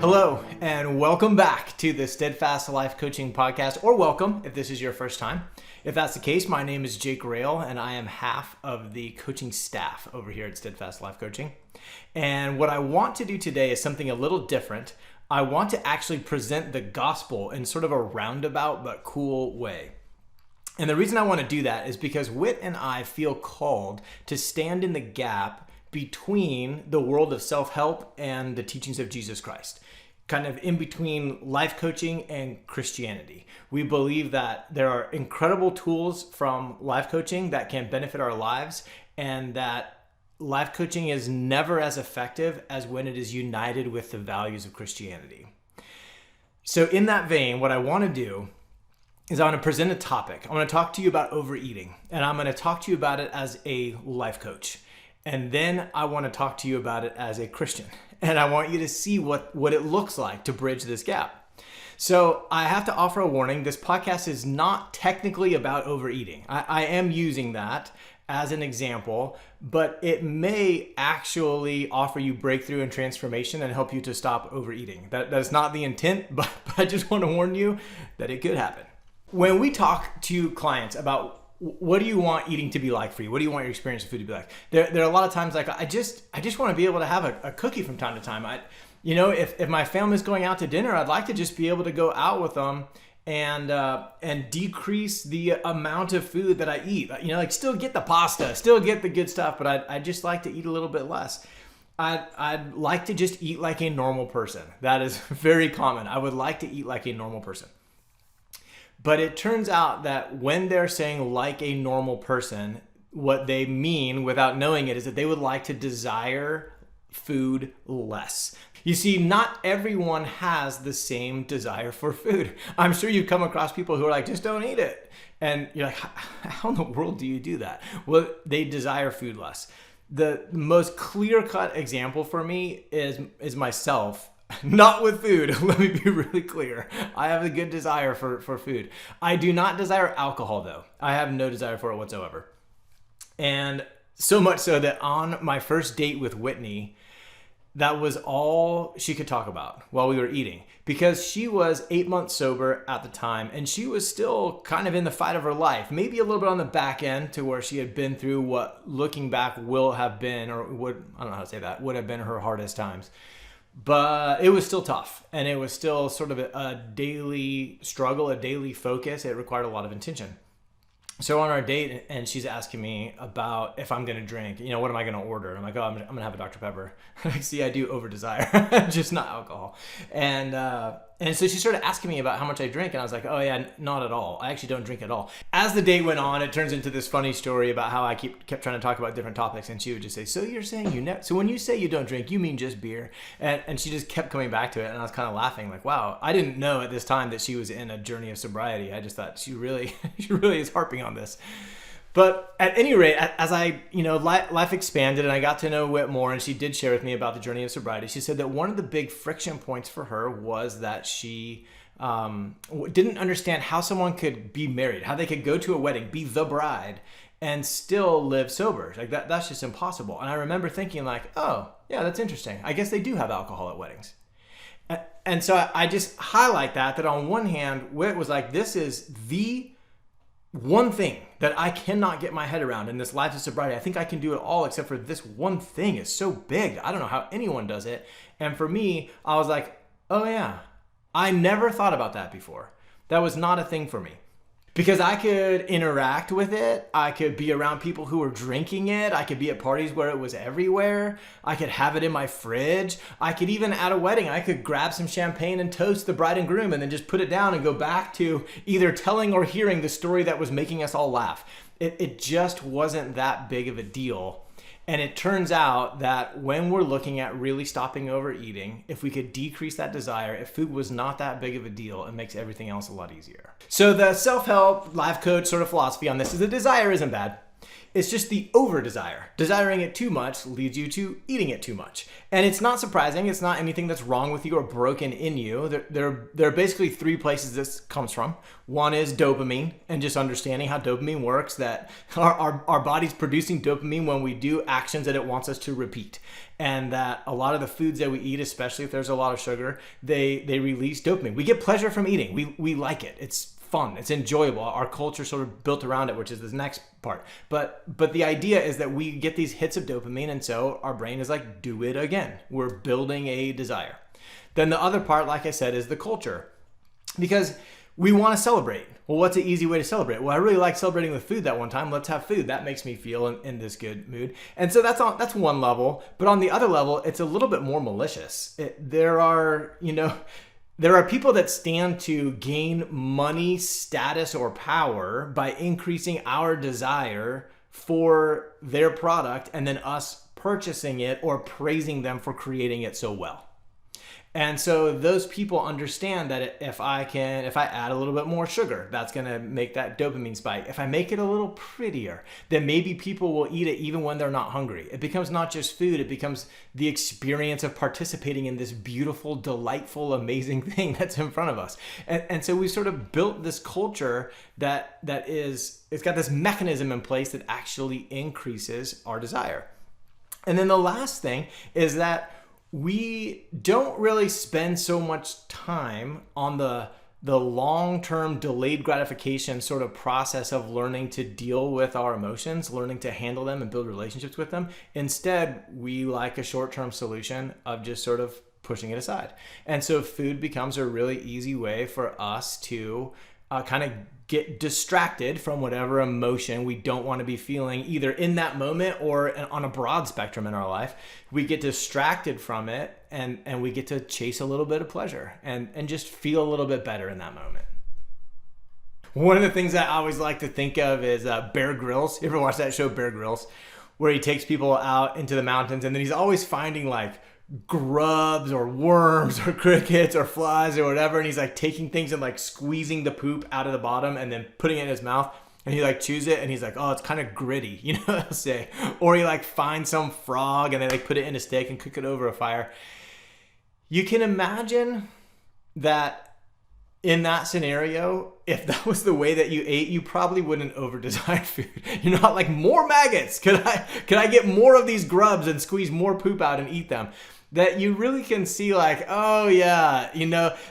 Hello, and welcome back to the Steadfast Life Coaching podcast, or welcome if this is your first time. If that's the case, my name is Jake Grylls, and I am half of the coaching staff over here at Steadfast Life Coaching. And what I want to do today is something a little different. I want to actually present the gospel in sort of a roundabout but cool way. And the reason I want to do that is because Whit and I feel called to stand in the gap between the world of self-help and the teachings of Jesus Christ, kind of in between life coaching and Christianity. We believe that there are incredible tools from life coaching that can benefit our lives, and that life coaching is never as effective as when it is united with the values of Christianity. So in that vein, what I want to do is I want to present a topic. I want to talk to you about overeating, and I'm going to talk to you about it as a life coach. And then I want to talk to you about it as a Christian. And I want you to see what it looks like to bridge this gap. So I have to offer a warning. This podcast is not technically about overeating. I am using that as an example, but it may actually offer you breakthrough and transformation and help you to stop overeating. That's not the intent, but I just want to warn you that it could happen. When we talk to clients about what do you want eating to be like for you? What do you want your experience of food to be like? There are a lot of times like, I just want to be able to have a cookie from time to time. If my family's going out to dinner, I'd like to just be able to go out with them and decrease the amount of food that I eat. Still get the pasta, still get the good stuff, but I just like to eat a little bit less. I'd like to just eat like a normal person. That is very common. I would like to eat like a normal person. But it turns out that when they're saying like a normal person, what they mean without knowing it is that they would like to desire food less. You see, not everyone has the same desire for food. I'm sure you've come across people who are like, just don't eat it. And you're like, how in the world do you do that? Well, they desire food less. The most clear-cut example for me is myself. Not with food. Let me be really clear. I have a good desire for food. I do not desire alcohol, though. I have no desire for it whatsoever. And so much so that on my first date with Whitney, that was all she could talk about while we were eating, because she was 8 months sober at the time, and she was still kind of in the fight of her life, maybe a little bit on the back end to where she had been through what, looking back, will have been, or would, I don't know how to say that, would have been her hardest times. But it was still tough, and it was still sort of a daily struggle, a daily focus. It required a lot of intention. So on our date, and she's asking me about if I'm going to drink, what am I going to order? And I'm like, I'm going to have a Dr. Pepper. See, I do over desire, just not alcohol. And so she started asking me about how much I drink, and I was like, oh yeah, not at all. I actually don't drink at all. As the date went on, it turns into this funny story about how I kept trying to talk about different topics, and she would just say, so you're saying so when you say you don't drink, you mean just beer? And she just kept coming back to it, and I was kind of laughing, like, wow, I didn't know at this time that she was in a journey of sobriety. I just thought she really is harping on this. But at any rate, as life expanded and I got to know Whit more, and she did share with me about the journey of sobriety, she said that one of the big friction points for her was that she didn't understand how someone could be married, how they could go to a wedding, be the bride, and still live sober. Like that's just impossible. And I remember thinking like, oh, yeah, that's interesting. I guess they do have alcohol at weddings. And so I just highlight that on one hand, Whit was like, this is the one thing that I cannot get my head around in this life of sobriety. I think I can do it all except for this one thing is so big. I don't know how anyone does it. And for me, I was like, oh yeah, I never thought about that before. That was not a thing for me. Because I could interact with it. I could be around people who were drinking it. I could be at parties where it was everywhere. I could have it in my fridge. I could even at a wedding, I could grab some champagne and toast the bride and groom and then just put it down and go back to either telling or hearing the story that was making us all laugh. It just wasn't that big of a deal. And it turns out that when we're looking at really stopping overeating, if we could decrease that desire, if food was not that big of a deal, it makes everything else a lot easier. So the self-help life coach sort of philosophy on this is the desire isn't bad. It's just the over desire. Desiring it too much leads you to eating it too much. And it's not surprising. It's not anything that's wrong with you or broken in you. There are basically three places this comes from. One is dopamine, and just understanding how dopamine works, that our body's producing dopamine when we do actions that it wants us to repeat. And that a lot of the foods that we eat, especially if there's a lot of sugar, they release dopamine. We get pleasure from eating. We like it. It's fun. It's enjoyable. Our culture sort of built around it, which is this next part. But the idea is that we get these hits of dopamine, and so our brain is like, do it again. We're building a desire. Then the other part, like I said, is the culture. Because we want to celebrate. Well, what's an easy way to celebrate? Well, I really like celebrating with food that one time. Let's have food. That makes me feel in this good mood. And so that's one level. But on the other level, it's a little bit more malicious. There are people that stand to gain money, status, or power by increasing our desire for their product and then us purchasing it or praising them for creating it so well. And so those people understand that if I add a little bit more sugar, that's going to make that dopamine spike. If I make it a little prettier, then maybe people will eat it even when they're not hungry. It becomes not just food, it becomes the experience of participating in this beautiful, delightful, amazing thing that's in front of us. And so we sort of built this culture it's got this mechanism in place that actually increases our desire. And then the last thing is that we don't really spend so much time on the long-term delayed gratification sort of process of learning to deal with our emotions, learning to handle them and build relationships with them. Instead, we like a short-term solution of just sort of pushing it aside. And so food becomes a really easy way for us to kind of get distracted from whatever emotion we don't want to be feeling, either in that moment or on a broad spectrum in our life. We get distracted from it and we get to chase a little bit of pleasure and just feel a little bit better in that moment. One of the things I always like to think of is Bear Grylls. You ever watch that show, Bear Grylls, where he takes people out into the mountains and then he's always finding like grubs or worms or crickets or flies or whatever, and he's like taking things and like squeezing the poop out of the bottom and then putting it in his mouth, and he like chews it and he's like, oh, it's kind of gritty, you know what I'll say. Or he like finds some frog and they like put it in a steak and cook it over a fire. You can imagine that in that scenario, if that was the way that you ate, you probably wouldn't over-desire food. You're not like, more maggots. Could I get more of these grubs and squeeze more poop out and eat them? That you really can see like, oh yeah,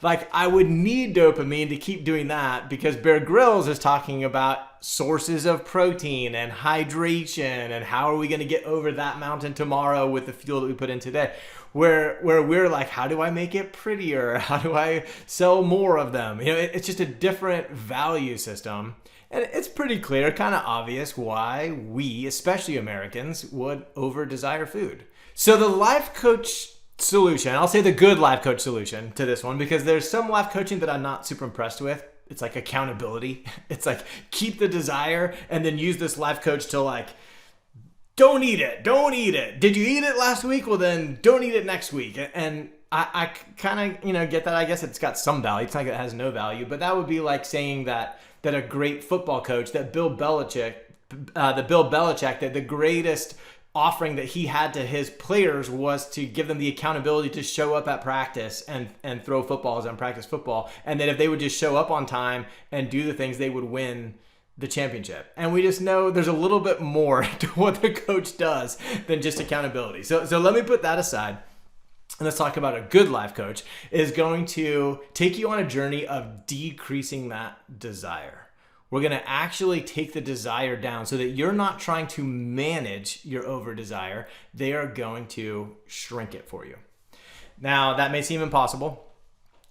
like I would need dopamine to keep doing that, because Bear Grylls is talking about sources of protein and hydration and how are we going to get over that mountain tomorrow with the fuel that we put in today. Where we're like, how do I make it prettier? How do I sell more of them? It's just a different value system. And it's pretty clear, kind of obvious why we, especially Americans, would over-desire food. So the life coach solution, I'll say the good life coach solution to this one, because there's some life coaching that I'm not super impressed with. It's like accountability. It's like, keep the desire and then use this life coach to like, don't eat it. Did you eat it last week? Well, then don't eat it next week. And I kind of, get that. I guess it's got some value. It's not like it has no value, but that would be like saying that a great football coach, that Bill Belichick, that the greatest offering that he had to his players was to give them the accountability to show up at practice and throw footballs and practice football. And that if they would just show up on time and do the things, they would win the championship. And we just know there's a little bit more to what the coach does than just accountability. So let me put that aside. And let's talk about a good life coach is going to take you on a journey of decreasing that desire. We're going to actually take the desire down so that you're not trying to manage your over desire. They are going to shrink it for you. Now, that may seem impossible.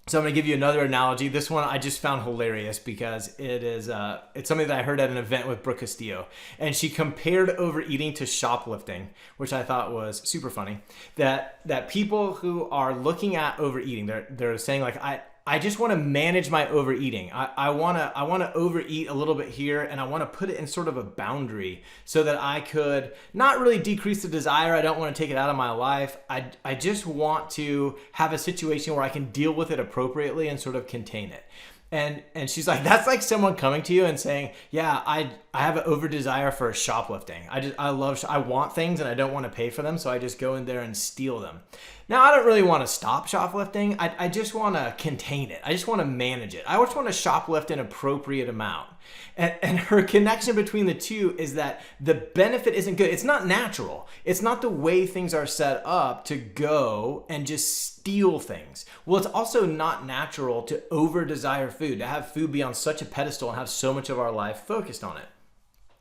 So I'm going to give you another analogy. This one I just found hilarious because it's something that I heard at an event with Brooke Castillo. And she compared overeating to shoplifting, which I thought was super funny. That people who are looking at overeating, they're saying like, I just want to manage my overeating. I want to overeat a little bit here, and I want to put it in sort of a boundary so that I could not really decrease the desire. I don't want to take it out of my life. I just want to have a situation where I can deal with it appropriately and sort of contain it. And she's like, that's like someone coming to you and saying, yeah, have an over desire for shoplifting. I want things and I don't want to pay for them, so I just go in there and steal them. Now, I don't really want to stop shoplifting. I just want to contain it. I just want to manage it. I just want to shoplift an appropriate amount. And her connection between the two is that the benefit isn't good. It's not natural. It's not the way things are set up to go and just steal things. Well, it's also not natural to over desire food, to have food be on such a pedestal and have so much of our life focused on it.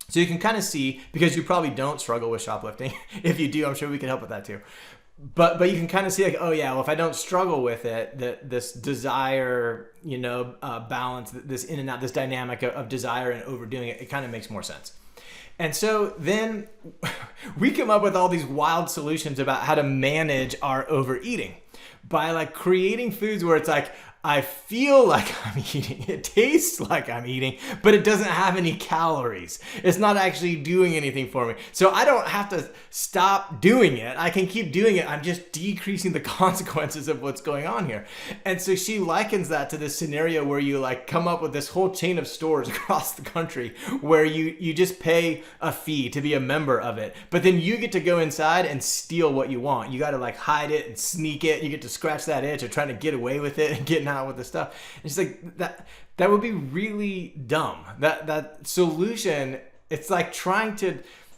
So you can kind of see, because you probably don't struggle with shoplifting. If you do, I'm sure we can help with that too. But you can kind of see like, oh yeah, well, if I don't struggle with it, this desire, balance, this in and out, this dynamic of desire and overdoing it, it kind of makes more sense. And so then we come up with all these wild solutions about how to manage our overeating by like creating foods where it's like, I feel like I'm eating, it tastes like I'm eating, but it doesn't have any calories. It's not actually doing anything for me. So I don't have to stop doing it. I can keep doing it. I'm just decreasing the consequences of what's going on here. And so she likens that to this scenario where you like come up with this whole chain of stores across the country where you just pay a fee to be a member of it, but then you get to go inside and steal what you want. You got to like hide it and sneak it. You get to scratch that itch of trying to get away with it and getting out with the stuff. It's like that would be really dumb. That solution, it's like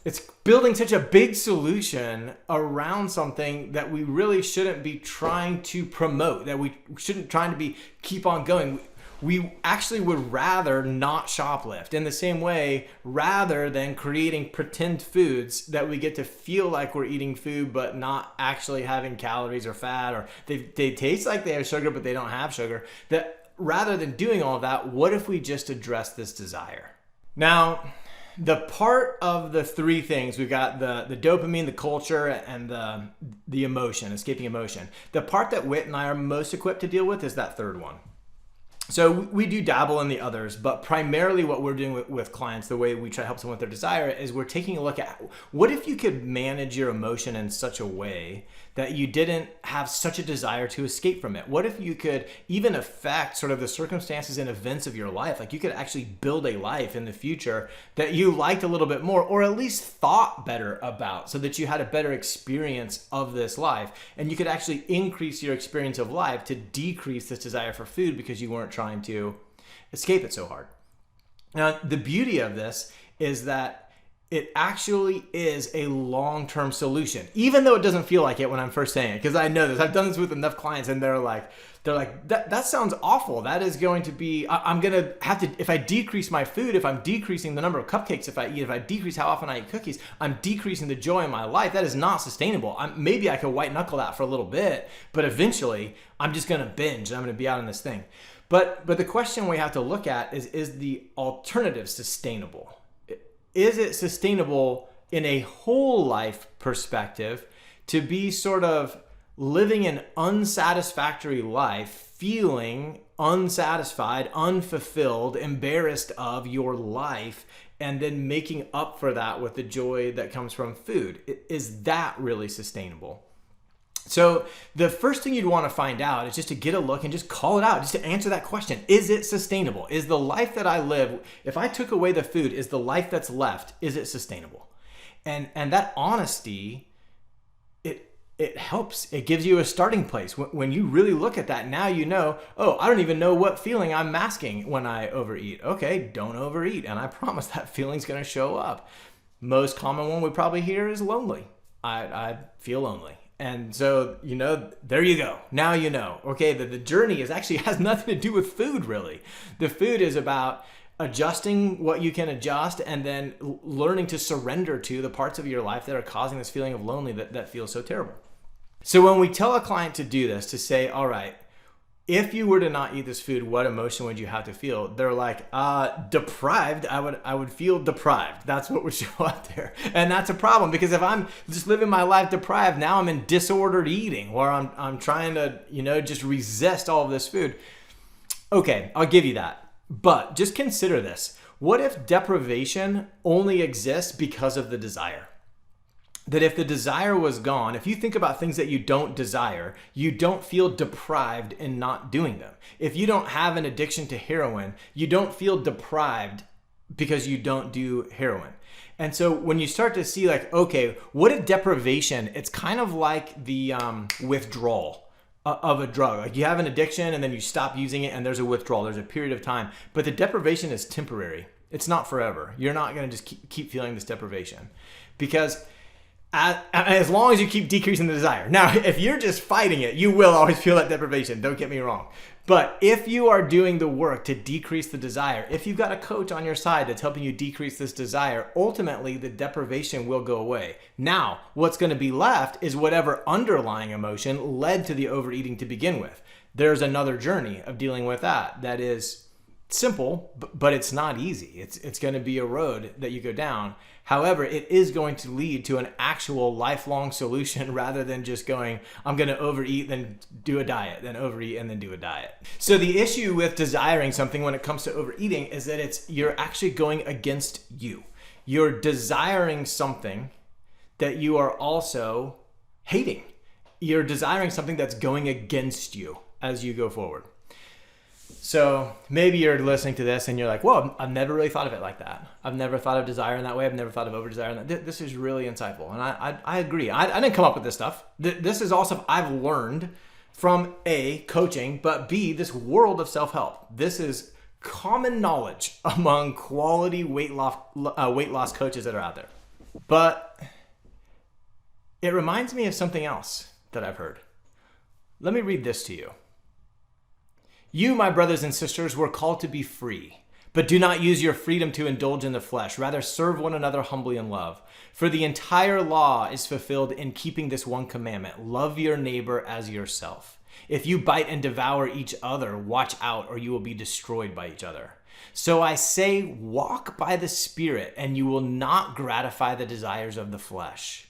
it's building such a big solution around something that we really shouldn't be trying to promote, that we shouldn't try to keep on going. We actually would rather not shoplift in the same way, rather than creating pretend foods that we get to feel like we're eating food but not actually having calories or fat, or they taste like they have sugar but they don't have sugar. That rather than doing all of that, what if we just address this desire? Now, the part of the three things, we've got the dopamine, the culture, and the emotion, escaping emotion. The part that Whit and I are most equipped to deal with is that third one. So we do dabble in the others, but primarily what we're doing with clients, the way we try to help someone with their desire, is we're taking a look at what if you could manage your emotion in such a way that you didn't have such a desire to escape from it? What if you could even affect sort of the circumstances and events of your life? Like you could actually build a life in the future that you liked a little bit more, or at least thought better about, so that you had a better experience of this life. And you could actually increase your experience of life to decrease this desire for food because you weren't trying to escape it so hard. Now, the beauty of this is that it actually is a long-term solution, even though it doesn't feel like it when I'm first saying it, because I know this. I've done this with enough clients and they're like, that sounds awful. That is going to be, I'm going to have to, if I decrease my food, if I'm decreasing the number of cupcakes if I eat, if I decrease how often I eat cookies, I'm decreasing the joy in my life. That is not sustainable. Maybe I could white knuckle that for a little bit, but eventually I'm just going to binge and I'm going to be out on this thing. But the question we have to look at is the alternative sustainable? Is it sustainable in a whole life perspective to be sort of living an unsatisfactory life, feeling unsatisfied, unfulfilled, embarrassed of your life, and then making up for that with the joy that comes from food? Is that really sustainable? So the first thing you'd want to find out is just to get a look and just call it out, just to answer that question. Is it sustainable? Is the life that I live, if I took away the food, is the life that's left, is it sustainable? And that honesty, it helps. It gives you a starting place. When you really look at that, now you know, oh, I don't even know what feeling I'm masking when I overeat. Okay, don't overeat. And I promise that feeling's going to show up. Most common one we probably hear is lonely. I feel lonely. And so, there you go. Now you know. Okay, the journey actually has nothing to do with food, really. The food is about adjusting what you can adjust and then learning to surrender to the parts of your life that are causing this feeling of lonely that feels so terrible. So when we tell a client to do this, to say, all right, if you were to not eat this food, what emotion would you have to feel? They're like, deprived. I would feel deprived. That's what would show up there. And that's a problem, because if I'm just living my life deprived, now I'm in disordered eating, where I'm trying to, just resist all of this food. Okay, I'll give you that. But just consider this. What if deprivation only exists because of the desire? That if the desire was gone, if you think about things that you don't desire, you don't feel deprived in not doing them. If you don't have an addiction to heroin, you don't feel deprived because you don't do heroin. And so when you start to see like, okay, what if deprivation, it's kind of like the withdrawal of a drug. Like you have an addiction and then you stop using it and there's a withdrawal. There's a period of time, but the deprivation is temporary. It's not forever. You're not going to just keep feeling this deprivation because as long as you keep decreasing the desire. Now, if you're just fighting it, you will always feel that deprivation. Don't get me wrong. But if you are doing the work to decrease the desire, if you've got a coach on your side that's helping you decrease this desire, ultimately the deprivation will go away. Now, what's going to be left is whatever underlying emotion led to the overeating to begin with. There's another journey of dealing with that. That is simple, but it's not easy. It's going to be a road that you go down. However, it is going to lead to an actual lifelong solution rather than just going, I'm going to overeat, then do a diet, then overeat, and then do a diet. So the issue with desiring something when it comes to overeating is that you're actually going against you. You're desiring something that you are also hating. You're desiring something that's going against you as you go forward. So maybe you're listening to this and you're like, well, I've never really thought of it like that. I've never thought of desire in that way. I've never thought of over-desire in that. This is really insightful. And I agree. I didn't come up with this stuff. This is all stuff I've learned from A, coaching, but B, this world of self-help. This is common knowledge among quality weight loss coaches that are out there. But it reminds me of something else that I've heard. Let me read this to you. You, my brothers and sisters, were called to be free, but do not use your freedom to indulge in the flesh. Rather, serve one another humbly in love. For the entire law is fulfilled in keeping this one commandment: love your neighbor as yourself. If you bite and devour each other, watch out, or you will be destroyed by each other. So I say, walk by the Spirit, and you will not gratify the desires of the flesh.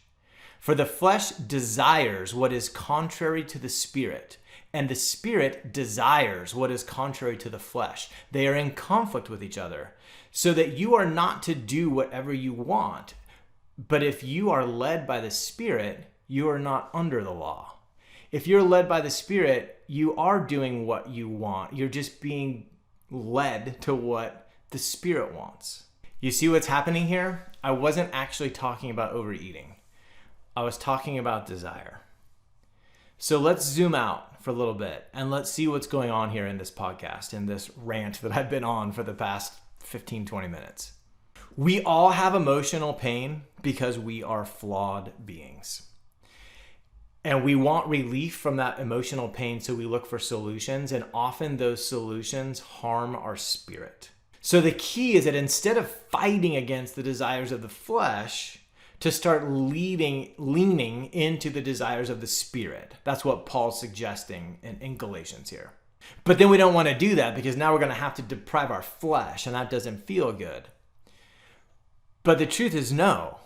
For the flesh desires what is contrary to the Spirit, and the Spirit desires what is contrary to the flesh. They are in conflict with each other, so that you are not to do whatever you want. But if you are led by the Spirit, you are not under the law. If you're led by the Spirit, you are doing what you want. You're just being led to what the Spirit wants. You see what's happening here? I wasn't actually talking about overeating. I was talking about desire. So let's zoom out for a little bit and let's see what's going on here in this podcast, in this rant that I've been on for the past 15, 20 minutes. We all have emotional pain because we are flawed beings. And we want relief from that emotional pain, so we look for solutions, and often those solutions harm our spirit. So the key is that instead of fighting against the desires of the flesh, to start leaning into the desires of the Spirit. That's what Paul's suggesting in Galatians here. But then we don't want to do that because now we're going to have to deprive our flesh, and that doesn't feel good. But the truth is no.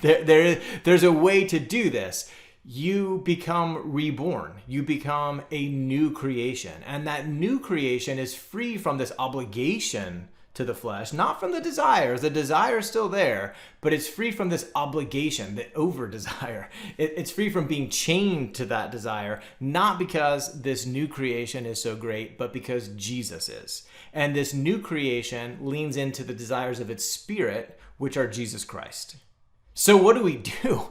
There's a way to do this. You become reborn. You become a new creation. And that new creation is free from this obligation to the flesh, not from the desires. The desire is still there, but it's free from this obligation, the over-desire. It's free from being chained to that desire, not because this new creation is so great, but because Jesus is. And this new creation leans into the desires of its Spirit, which are Jesus Christ. So what do we do?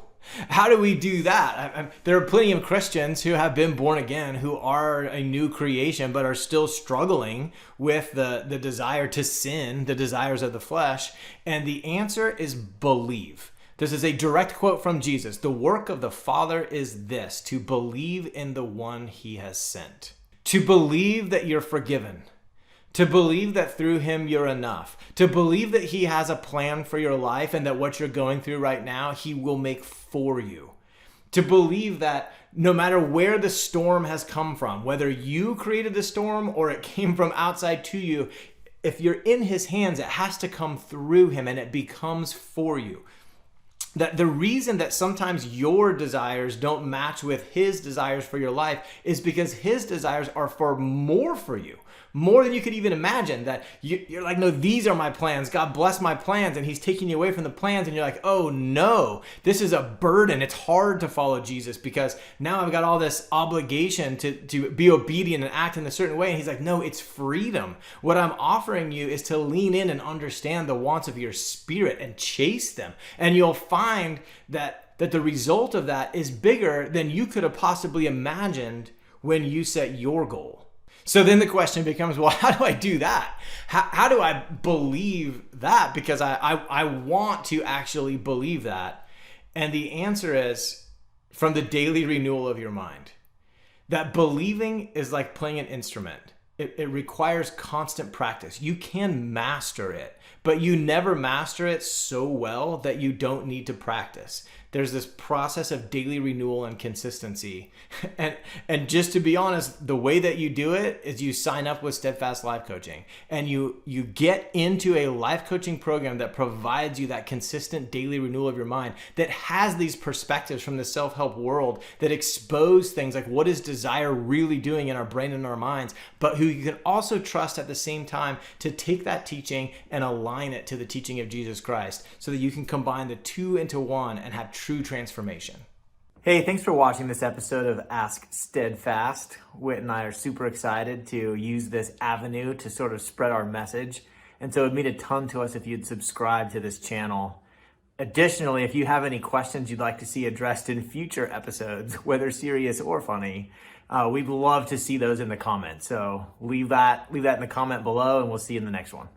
How do we do that? There are plenty of Christians who have been born again, who are a new creation, but are still struggling with the desire to sin, the desires of the flesh. And the answer is believe. This is a direct quote from Jesus. The work of the Father is this: to believe in the one he has sent. To believe that you're forgiven. To believe that through him you're enough. To believe that he has a plan for your life and that what you're going through right now, he will make for you. To believe that no matter where the storm has come from, whether you created the storm or it came from outside to you, if you're in his hands, it has to come through him and it becomes for you. That the reason that sometimes your desires don't match with his desires for your life is because his desires are for more for you, more than you could even imagine. That you're like, no, these are my plans. God bless my plans. And he's taking you away from the plans. And you're like, oh no, this is a burden. It's hard to follow Jesus because now I've got all this obligation to be obedient and act in a certain way. And he's like, no, it's freedom. What I'm offering you is to lean in and understand the wants of your spirit and chase them. And you'll find that the result of that is bigger than you could have possibly imagined when you set your goal. So then the question becomes, well, how do I do that? How do I believe that? Because I want to actually believe that. And the answer is from the daily renewal of your mind. That believing is like playing an instrument. It requires constant practice. You can master it, but you never master it so well that you don't need to practice. There's this process of daily renewal and consistency. And just to be honest, the way that you do it is you sign up with Steadfast Life Coaching and you get into a life coaching program that provides you that consistent daily renewal of your mind, that has these perspectives from the self-help world that expose things like what is desire really doing in our brain and our minds, but who you can also trust at the same time to take that teaching and align it to the teaching of Jesus Christ so that you can combine the two into one and have true transformation. Hey, thanks for watching this episode of Ask Steadfast. Whit and I are super excited to use this avenue to sort of spread our message. And so it would mean a ton to us if you'd subscribe to this channel. Additionally, if you have any questions you'd like to see addressed in future episodes, whether serious or funny, we'd love to see those in the comments. So leave that in the comment below and we'll see you in the next one.